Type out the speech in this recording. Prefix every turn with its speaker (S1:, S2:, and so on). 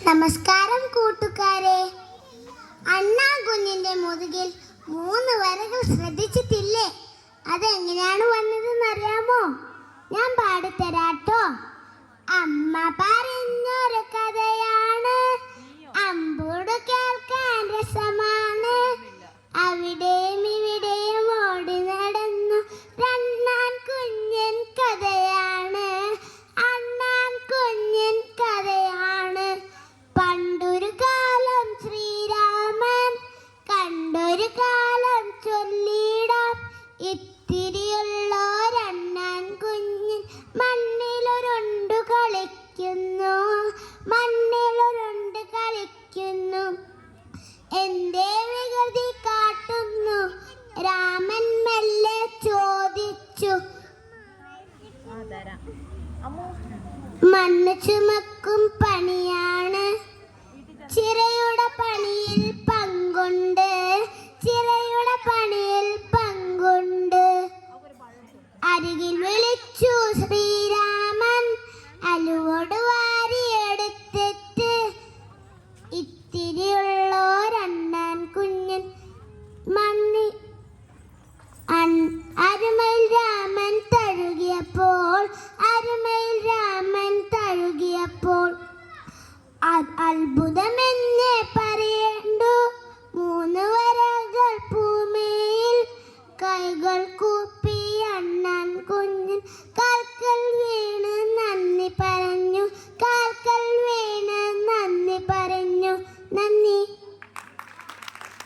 S1: നമസ്കാരം കൂട്ടുകാരെ. അണ്ണാ കുഞ്ഞിന്റെ മുതുകിൽ 3 വരകൾ ശ്രദ്ധിച്ചിട്ടില്ലേ? അതെങ്ങനെയാണ് വന്നതെന്ന് അറിയാമോ? ഞാൻ പാടിത്തരാട്ടോ. അമ്മ പറഞ്ഞൊരു കഥയാണ്, അമ്പൂട് കേൾക്കാൻ രസമാണ്. അവിടെയും ഇവിടെയും ഓടി നടന്നു രണ്ടാൻ കുഞ്ഞൻ കഥയാണ്. അണ്ണാൻ കുഞ്ഞൻ കഥയാണ്. പണ്ടൊരു കാലം ശ്രീരാമൻ കണ്ടൊരു കാലം ചൊല്ലിടാം. ഇത്തിരിയുള്ളോരണ്ണാൻ കുഞ്ഞൻ മണ്ണിലൊരുണ്ടു കളിക്കുന്നു, മണ്ണിലൊരുണ്ട് കളിക്കുന്നു. എന്തേ വികൃതി കാട്ടുന്നു? രാമൻ മെല്ലെ ചോദിച്ചു. മണ്ണ് ചുമക്കും പണിയാണ്, ചിറയുടെ പണിയിൽ പങ്കുണ്ട്, ചിറയുടെ പണിയിൽ പങ്കുണ്ട്. അരികിൽ വിളിച്ചു ശ്രീരാമൻ, അലുവോട് വാരിയെടുത്തിട്ട്. ഇത്തിരിയുള്ളോരണ്ണാൻ കുഞ്ഞൻ മണ്ണി അരുമയിൽ രാമൻ തഴുകിയപ്പോൾ, അരുമയിൽ രാമൻ തഴുകിയപ്പോൾ അത്ഭുതമേ